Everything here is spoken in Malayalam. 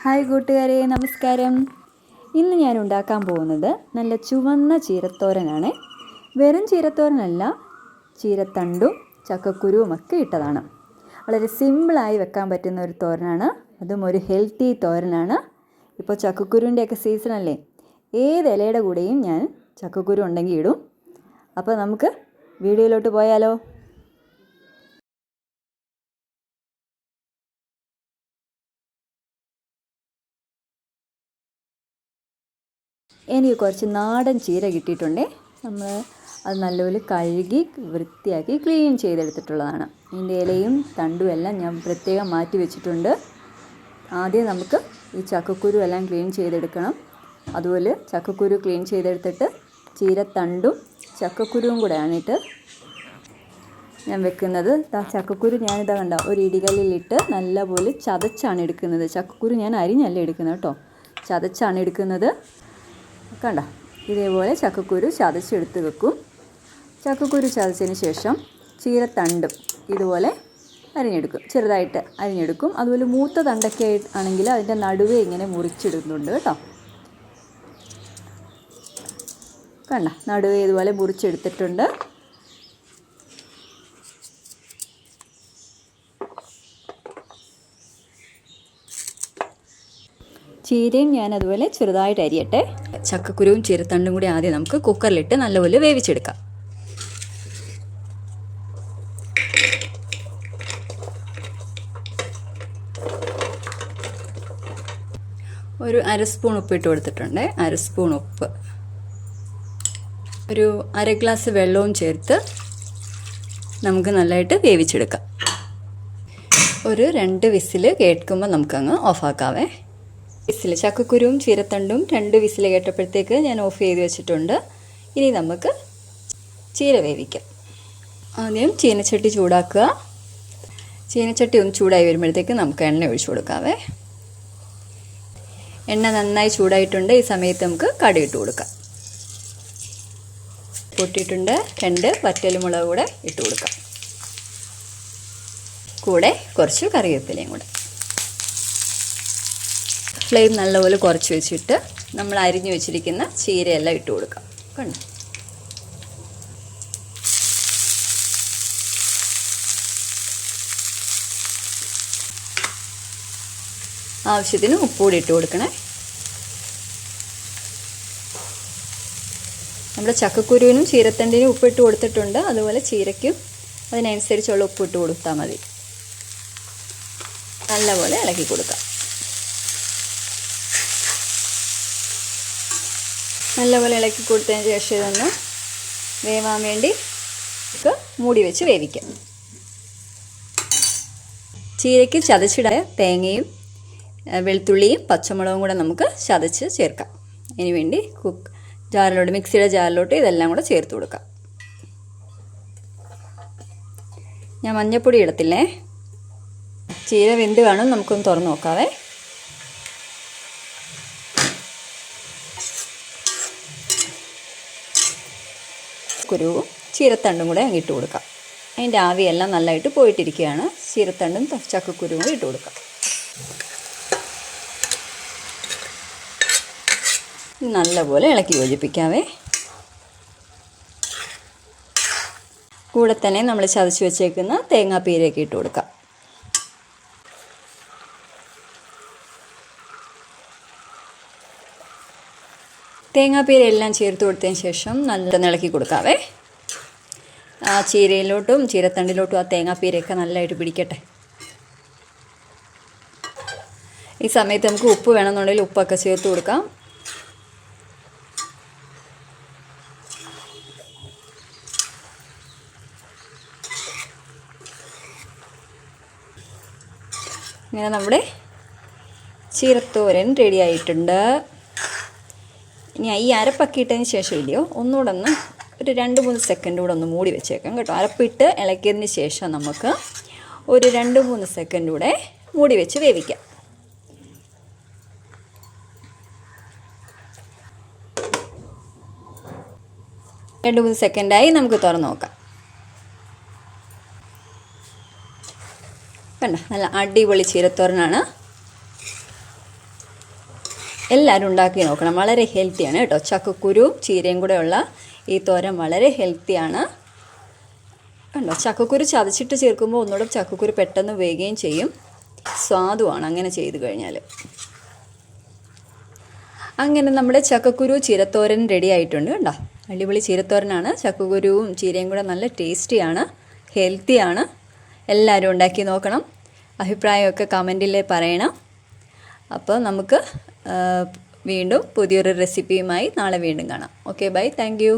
ഹായ് കൂട്ടുകാരെ, നമസ്കാരം. ഇന്ന് ഞാൻ ഉണ്ടാക്കാൻ പോകുന്നത് നല്ല ചുവന്ന ചീരത്തോരനാണ്. വെറും ചീരത്തോരനല്ല, ചീരത്തണ്ടും ചക്കക്കുരുവും ഒക്കെ ഇട്ടതാണ്. വളരെ സിമ്പിളായി വെക്കാൻ പറ്റുന്ന ഒരു തോരനാണ്, അതും ഒരു ഹെൽത്തി തോരനാണ്. ഇപ്പോൾ ചക്കക്കുരുവിൻ്റെയൊക്കെ സീസണല്ലേ, ഏത് ഇലയുടെ കൂടെയും ഞാൻ ചക്കക്കുരു ഉണ്ടെങ്കിൽ ഇടും. അപ്പോൾ നമുക്ക് വീഡിയോയിലോട്ട് പോയാലോ. എനിക്ക് കുറച്ച് നാടൻ ചീര കിട്ടിയിട്ടുണ്ട്. നമ്മൾ അത് നല്ലപോലെ കഴുകി വൃത്തിയാക്കി ക്ലീൻ ചെയ്തെടുത്തിട്ടുള്ളതാണ്. ഇതിൻ്റെ ഇലയും തണ്ടും എല്ലാം ഞാൻ പ്രത്യേകം മാറ്റി വെച്ചിട്ടുണ്ട്. ആദ്യം നമുക്ക് ഈ ചക്കക്കുരു എല്ലാം ക്ലീൻ ചെയ്തെടുക്കണം. അതുപോലെ ചക്കക്കുരു ക്ലീൻ ചെയ്തെടുത്തിട്ട് ചീരത്തണ്ടും ചക്കക്കുരുവും കൂടെയാണിട്ട് ഞാൻ വെക്കുന്നത്. ചക്കക്കുരു ഞാനിതാ കണ്ട ഒരു ഇടികല്ലിലിട്ട് നല്ലപോലെ ചതച്ചാണ് എടുക്കുന്നത്. ചക്കക്കുരു ഞാൻ അരിഞ്ഞല്ല എടുക്കുന്നത് കേട്ടോ, ചതച്ചാണ് എടുക്കുന്നത്. കണ്ട, ഇതേപോലെ ചക്കക്കുരു ചതച്ചെടുത്ത് വെക്കും. ചക്കക്കുരു ചതച്ചതിന് ശേഷം ചീരത്തണ്ടും ഇതുപോലെ അരിഞ്ഞെടുക്കും, ചെറുതായിട്ട് അരിഞ്ഞെടുക്കും. അതുപോലെ മൂത്ത തണ്ടൊക്കെ ആണെങ്കിൽ അതിൻ്റെ നടുവേ ഇങ്ങനെ മുറിച്ചെടുക്കുന്നുണ്ട് കേട്ടോ. കണ്ട, നടുവേ ഇതുപോലെ മുറിച്ചെടുത്തിട്ടുണ്ട്. ചീരയും ഞാൻ അതുപോലെ ചെറുതായിട്ട് അരിയട്ടെ. ചക്കക്കുരുവും ചീരത്തണ്ടും കൂടി ആദ്യം നമുക്ക് കുക്കറിലിട്ട് നല്ലപോലെ വേവിച്ചെടുക്കാം. ഒരു അര സ്പൂൺ ഉപ്പ് ഇട്ട് കൊടുത്തിട്ടുണ്ട്. അര സ്പൂൺ ഉപ്പ്, ഒരു അര ഗ്ലാസ് വെള്ളവും ചേർത്ത് നമുക്ക് നല്ലതായിട്ട് വേവിച്ചെടുക്കാം. ഒരു 2 വിസിൽ കേൾക്കുമ്പോൾ നമുക്കങ്ങ് ഓഫാക്കാവേ. വിസിൽ, ചക്കക്കുരുവും ചീരത്തണ്ടും 2 വിസിൽ കേട്ടപ്പോഴത്തേക്ക് ഞാൻ ഓഫ് ചെയ്ത് വെച്ചിട്ടുണ്ട്. ഇനി നമുക്ക് ചീര വേവിക്കാം. ആദ്യം ചീനച്ചട്ടി ചൂടാക്കുക. ചീനച്ചട്ടി ഒന്ന് ചൂടായി വരുമ്പോഴത്തേക്ക് നമുക്ക് എണ്ണ ഒഴിച്ചു കൊടുക്കാവേ. എണ്ണ നന്നായി ചൂടായിട്ടുണ്ട്. ഈ സമയത്ത് നമുക്ക് കടുക് ഇട്ട് കൊടുക്കാം. പൊട്ടിയിട്ടുണ്ട്. 2 വറ്റൽമുളക് കൂടെ ഇട്ട് കൊടുക്കാം. കൂടെ കുറച്ച് കറിവേപ്പിലയും കൂടെ. ഫ്ലെയിം നല്ലപോലെ കുറച്ച് വെച്ചിട്ട് നമ്മൾ അരിഞ്ഞു വെച്ചിരിക്കുന്ന ചീരയെല്ലാം ഇട്ട് കൊടുക്കാം. കണ്ടു, ആവശ്യത്തിന് ഉപ്പുകൂടി ഇട്ട് കൊടുക്കണേ. നമ്മുടെ ചക്കക്കുരുവിനും ചീരത്തണ്ടിനും ഉപ്പിട്ട് കൊടുത്തിട്ടുണ്ട്. അതുപോലെ ചീരയ്ക്കും അതിനനുസരിച്ചുള്ള ഉപ്പിട്ട് കൊടുത്താൽ മതി. നല്ലപോലെ ഇളക്കി കൊടുക്കാം. നല്ലപോലെ ഇളക്കി കൊടുത്തതിന് ശേഷം ഇതൊന്ന് വേവാൻ വേണ്ടി മൂടി വെച്ച് വേവിക്കാം. ചീരയ്ക്ക് ചതച്ചിടായ തേങ്ങയും വെളുത്തുള്ളിയും പച്ചമുളകും കൂടെ നമുക്ക് ചതച്ച് ചേർക്കാം. അതിന് വേണ്ടി ജാറിലോട്ട്, മിക്സിയുടെ ജാറിലോട്ട് ഇതെല്ലാം കൂടെ ചേർത്ത് കൊടുക്കാം. ഞാൻ മഞ്ഞൾപ്പൊടി ഇടത്തില്ലേ. ചീര വെന്ത് കാണും, നമുക്കൊന്ന് തുറന്ന് നോക്കാവേ. കുരുവും ചീരത്തണ്ടും കൂടെ അങ്ങ് ഇട്ട് കൊടുക്കാം. അതിൻ്റെ ആവിയെല്ലാം നല്ലതായിട്ട് പോയിട്ടിരിക്കുകയാണ്. ചീരത്തണ്ടും ചക്കക്കുരുവും കൂടി ഇട്ട് കൊടുക്കാം. നല്ലപോലെ ഇളക്കി യോജിപ്പിക്കാവേ. കൂടെ തന്നെ നമ്മൾ ചതച്ച് വെച്ചേക്കുന്ന തേങ്ങാപ്പീരയൊക്കെ ഇട്ട് കൊടുക്കാം. തേങ്ങാപ്പീര എല്ലാം ചേർത്ത് കൊടുത്തതിന് ശേഷം നല്ല ഇളക്കി കൊടുക്കാവേ. ആ ചീരയിലോട്ടും ചീരത്തണ്ടിലോട്ടും ആ തേങ്ങാപ്പീരയൊക്കെ നല്ലതായിട്ട് പിടിക്കട്ടെ. ഈ സമയത്ത് നമുക്ക് ഉപ്പ് വേണമെന്നുണ്ടെങ്കിൽ ഉപ്പൊക്കെ ചേർത്ത് കൊടുക്കാം. ഇങ്ങനെ നമ്മുടെ ചീരത്തോരൻ റെഡി ആയിട്ടുണ്ട്. ഇനി ഈ അരപ്പൊക്കെ ഇട്ടതിന് ശേഷം ഇല്ലയോ, ഒന്നുകൂടെ ഒന്ന് ഒരു 2-3 സെക്കൻഡ് കൂടെ ഒന്ന് മൂടി വെച്ചേക്കാം കേട്ടോ. അരപ്പിട്ട് ഇളക്കിയതിന് ശേഷം നമുക്ക് ഒരു 2-3 സെക്കൻഡ് കൂടെ മൂടി വെച്ച് വേവിക്കാം. രണ്ട് മൂന്ന് സെക്കൻഡായി, നമുക്ക് തുറന്ന് നോക്കാം. കണ്ട, നല്ല അടിപൊളി ചീരത്തോരനാണ്. എല്ലാവരും ഉണ്ടാക്കി നോക്കണം. വളരെ ഹെൽത്തിയാണ് കേട്ടോ. ചക്കക്കുരുവും ചീരയും കൂടെ ഉള്ള ഈ തോരൻ വളരെ ഹെൽത്തിയാണ് കണ്ടോ. ചക്കക്കുരു ചതച്ചിട്ട് ചേർക്കുമ്പോൾ ഒന്നുകൂടെ ചക്കക്കുരു പെട്ടെന്ന് വേകുകയും ചെയ്യും. സ്വാദുമാണ് അങ്ങനെ ചെയ്ത് കഴിഞ്ഞാൽ. അങ്ങനെ നമ്മുടെ ചക്കക്കുരു ചീരത്തോരൻ റെഡി ആയിട്ടുണ്ട് കണ്ടോ. അടിപൊളി ചീരത്തോരനാണ്. ചക്കക്കുരുവും ചീരയും കൂടെ നല്ല ടേസ്റ്റിയാണ്, ഹെൽത്തിയാണ്. എല്ലാവരും ഉണ്ടാക്കി നോക്കണം. അഭിപ്രായമൊക്കെ കമൻറ്റിൽ പറയണം. അപ്പോൾ നമുക്ക് വീണ്ടും പുതിയൊരു റെസിപ്പിയുമായി നാളെ വീണ്ടും കാണാം. Okay, bye, thank U.